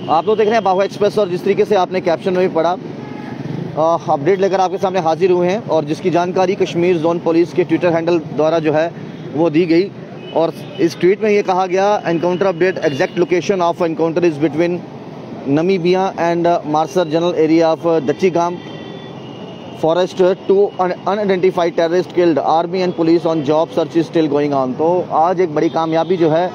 आप लोग देख रहे हैं बाहुआ एक्सप्रेस और जिस तरीके से आपने कैप्शन में भी पढ़ा, अपडेट लेकर आपके सामने हाजिर हुए हैं और जिसकी जानकारी कश्मीर जोन पुलिस के ट्विटर हैंडल द्वारा जो है वो दी गई। और इस ट्वीट में ये कहा गया, encounter update, exact location of encounter is between Namibia and Marsar general area of Dachigam forest, 2 unidentified terrorists killed, army and police on job, search is still going on. तो आज एक बड़ी कामयाबी जो है,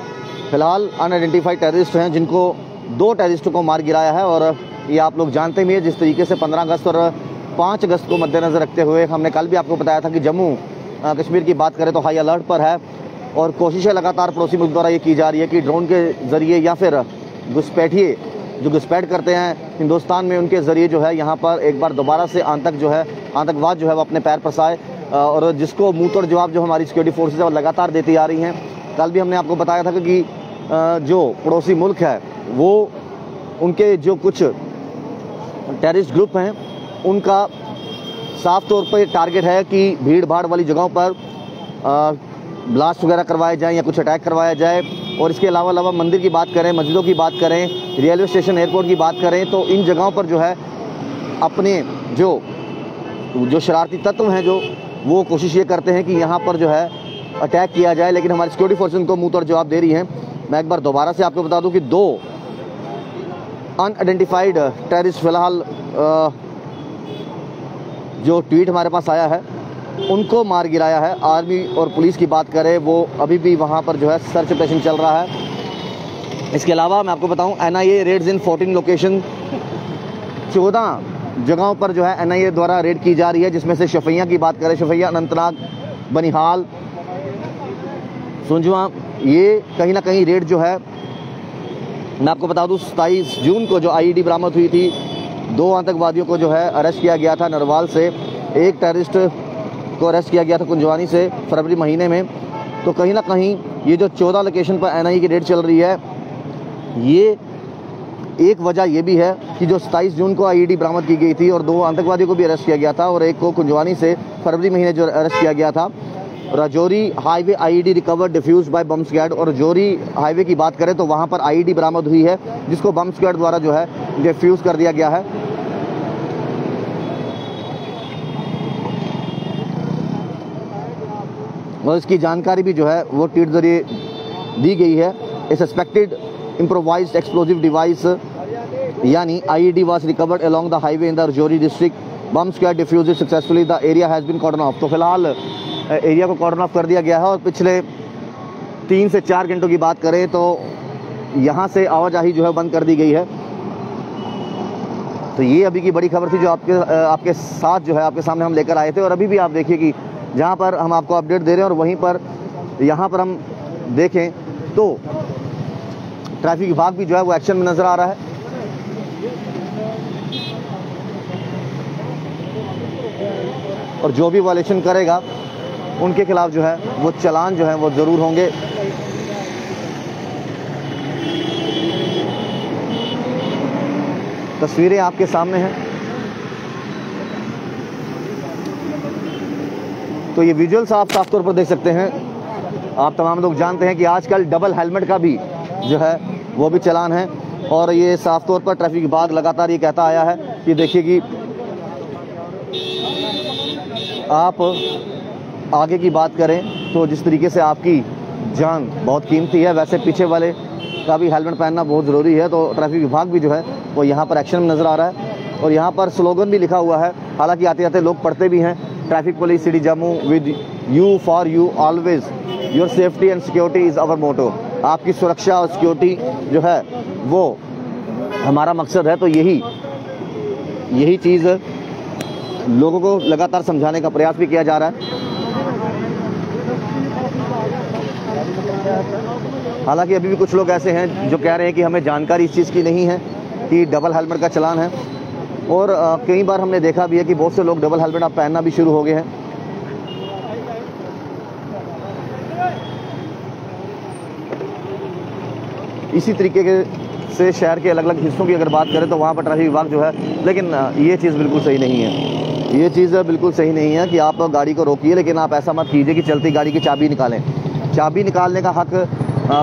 फिलहाल अनआइडेंटिफाइड टेररिस्ट हैं जिनको 2 टेररिस्टों को मार गिराया है। और ये आप लोग जानते भी हैं जिस तरीके से 15 अगस्त और 5 अगस्त को मद्देनज़र रखते हुए हमने कल भी आपको बताया था कि जम्मू कश्मीर की बात करें तो हाई अलर्ट पर है और कोशिशें लगातार पड़ोसी मुल्क द्वारा ये की जा रही है कि ड्रोन के ज़रिए या फिर घुसपैठिए जो घुसपैठ करते हैं हिंदुस्तान में, उनके ज़रिए जो है यहाँ पर एक बार दोबारा से आतंकवाद जो है वो अपने पैर पसाए और जिसको मुँह तोड़ जवाब जो हमारी सिक्योरिटी फोर्सेज है वो लगातार देती आ रही हैं। कल भी हमने आपको बताया था कि जो पड़ोसी मुल्क है वो उनके जो कुछ टेररिस्ट ग्रुप हैं उनका साफ तौर पर टारगेट है कि भीड़ भाड़ वाली जगहों पर ब्लास्ट वगैरह करवाए जाएं या कुछ अटैक करवाया जाए। और इसके अलावा मंदिर की बात करें, मस्जिदों की बात करें, रेलवे स्टेशन, एयरपोर्ट की बात करें तो इन जगहों पर जो है अपने जो शरारती तत्व हैं जो वो कोशिश ये करते हैं कि यहाँ पर जो है अटैक किया जाए, लेकिन हमारी सिक्योरिटी फोर्सेस उनको मुँह तोड़ जवाब दे रही हैं। मैं एक बार दोबारा से आपको बता दूं कि 2 अनआइडेंटिफाइड टेररिस्ट फिलहाल जो ट्वीट हमारे पास आया है उनको मार गिराया है। आर्मी और पुलिस की बात करें वो अभी भी वहां पर जो है सर्च ऑपरेशन चल रहा है। इसके अलावा मैं आपको बताऊं, NIA रेड्स इन 14 लोकेशन, 14 जगहों पर जो है NIA द्वारा रेड की जा रही है, जिसमें से शफिया की बात करें, शफिया, अनंतनाग, बनिहाल, सुंजवा, ये कहीं ना कहीं रेड जो है मैं आपको बता दूं 27 जून को जो IED बरामद हुई थी, 2 आतंकवादियों को जो है अरेस्ट किया गया था नरवाल से, 1 टेररिस्ट को अरेस्ट किया गया था कुंजवानी से फरवरी महीने में। तो कहीं ना कहीं ये जो 14 लोकेशन पर NIA की रेड चल रही है, ये एक वजह ये भी है कि जो 27 जून को IED बरामद की गई थी और 2 आतंकवादियों को भी अरेस्ट किया गया था और 1 को कुंजवानी से फरवरी महीने जो अरेस्ट किया गया था। Rajouri highway IED recovered defuse by bomb squad, और राजौरी हाईवे की बात करें तो वहां पर IED बरामद हुई है जिसको बम स्क्वाड द्वारा जो है डिफ्यूज कर दिया गया है। और इसकी जानकारी भी जो है वो ट्वीट जरिए दी गई है। A suspected improvised explosive device यानी IED was recovered along the highway in the Rajouri district, bomb squad defuse successfully, the area has been cordon off. तो फिलहाल एरिया को कॉर्डन ऑफ कर दिया गया है और पिछले 3 से 4 घंटों की बात करें तो यहाँ से आवाजाही जो है बंद कर दी गई है। तो ये अभी की बड़ी खबर थी जो आपके साथ जो है आपके सामने हम लेकर आए थे। और अभी भी आप देखिए कि जहाँ पर हम आपको अपडेट दे रहे हैं और वहीं पर यहाँ पर हम देखें तो ट्रैफिक विभाग भी जो है वो एक्शन में नज़र आ रहा है। और जो भी वायलेशन करेगा उनके खिलाफ जो है वो चालान जो है वो ज़रूर होंगे। तस्वीरें आपके सामने हैं। तो ये विजुअल्स आप साफ तौर पर देख सकते हैं। आप तमाम लोग जानते हैं कि आजकल डबल हेलमेट का भी जो है वो भी चालान है और ये साफ तौर पर ट्रैफिक विभाग लगातार ये कहता आया है कि देखिए कि आप आगे की बात करें तो जिस तरीके से आपकी जान बहुत कीमती है, वैसे पीछे वाले का भी हेलमेट पहनना बहुत ज़रूरी है। तो ट्रैफिक विभाग भी जो है वो यहाँ पर एक्शन में नज़र आ रहा है और यहाँ पर स्लोगन भी लिखा हुआ है। हालांकि आते आते लोग पढ़ते भी हैं, traffic police city Jammu with you for you always, your safety and security is our motto. आपकी सुरक्षा और सिक्योरिटी जो है वो हमारा मकसद है। तो यही चीज़ लोगों को लगातार समझाने का प्रयास भी किया जा रहा है। हालांकि अभी भी कुछ लोग ऐसे हैं जो कह रहे हैं कि हमें जानकारी इस चीज़ की नहीं है कि डबल हेलमेट का चलान है। और कई बार हमने देखा भी है कि बहुत से लोग डबल हेलमेट अब पहनना भी शुरू हो गए हैं। इसी तरीके से शहर के अलग अलग हिस्सों की अगर बात करें तो वहाँ पर ट्रैफिक विभाग जो है, लेकिन ये चीज़ बिल्कुल सही नहीं है। ये चीज़ बिल्कुल सही नहीं है कि आप गाड़ी को रोकिए, लेकिन आप ऐसा मत कीजिए कि चलती गाड़ी की चाबी निकालें। चाबी निकालने का हक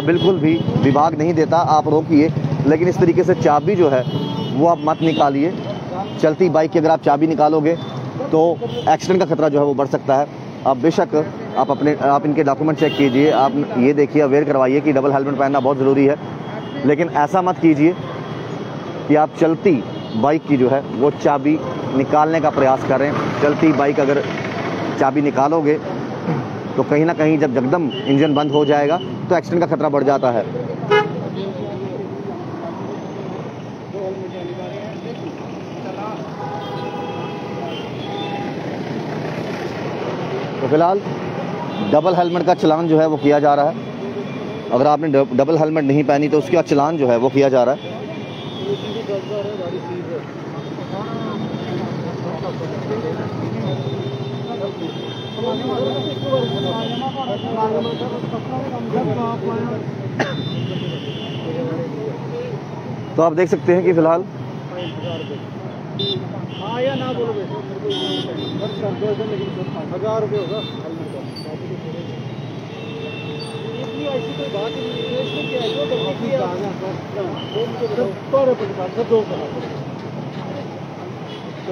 बिल्कुल भी विभाग नहीं देता। आप रोकिए, लेकिन इस तरीके से चाबी जो है वो आप मत निकालिए। चलती बाइक की अगर आप चाबी निकालोगे तो एक्सीडेंट का खतरा जो है वो बढ़ सकता है। आप बेशक आप इनके डॉक्यूमेंट चेक कीजिए, आप ये देखिए, अवेयर करवाइए कि डबल हेलमेट पहनना बहुत ज़रूरी है, लेकिन ऐसा मत कीजिए कि आप चलती बाइक की जो है वो चाबी निकालने का प्रयास करें। चलती बाइक अगर चाबी निकालोगे तो कहीं ना कहीं जब एकदम इंजन बंद हो जाएगा तो एक्सीडेंट का खतरा बढ़ जाता है। तो फिलहाल डबल हेलमेट का चालान जो है वो किया जा रहा है। अगर आपने डबल हेलमेट नहीं पहनी तो उसका चालान जो है वो किया जा रहा है। तो आप देख सकते हैं कि फिलहाल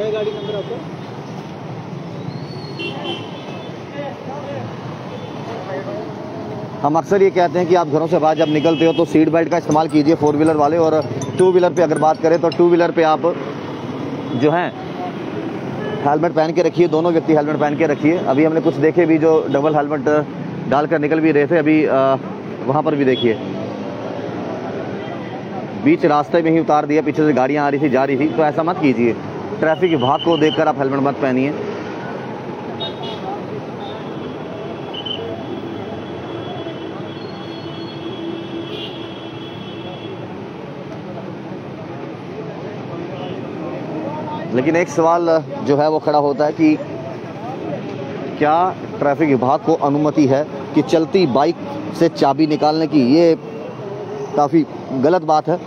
गाड़ी नंबर आपका हम अक्सर ये कहते हैं कि आप घरों से बाहर जब निकलते हो तो सीट बेल्ट का इस्तेमाल कीजिए, 4 व्हीलर वाले। और 2 व्हीलर पे अगर बात करें तो 2 व्हीलर पे आप जो हैं हेलमेट पहन के रखिए, दोनों व्यक्ति हेलमेट पहन के रखिए। अभी हमने कुछ देखे भी जो डबल हेलमेट डालकर निकल भी रहे थे, अभी वहाँ पर भी देखिए बीच रास्ते में ही उतार दिया, पीछे से गाड़ियाँ आ रही थी, जा रही थी। तो ऐसा मत कीजिए, ट्रैफिक विभाग को देखकर आप हेलमेट मत पहनिए। लेकिन एक सवाल जो है वो खड़ा होता है कि क्या ट्रैफिक विभाग को अनुमति है कि चलती बाइक से चाबी निकालने की? ये काफ़ी गलत बात है,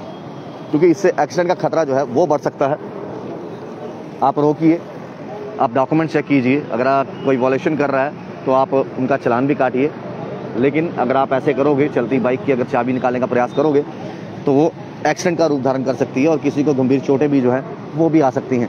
क्योंकि इससे एक्सीडेंट का खतरा जो है वो बढ़ सकता है। आप रोकिए, आप डॉक्यूमेंट चेक कीजिए, अगर आप कोई वॉलेशन कर रहा है तो आप उनका चालान भी काटिए। लेकिन अगर आप ऐसे करोगे, चलती बाइक की अगर चाबी निकालने का प्रयास करोगे तो वो एक्सीडेंट का रूप धारण कर सकती है और किसी को गंभीर चोटें भी जो है वो भी आ सकती हैं।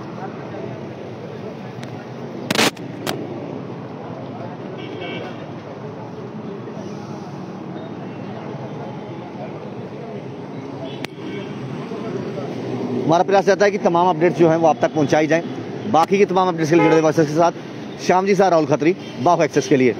हमारा प्रयास रहता है कि तमाम अपडेट्स जो हैं वो आप तक पहुंचाई जाएं। बाकी की तमाम अपडेट्स के लिए जुड़े हुए के साथ श्याम जी सा राहुल खत्री, बाहो एक्सेस के लिए।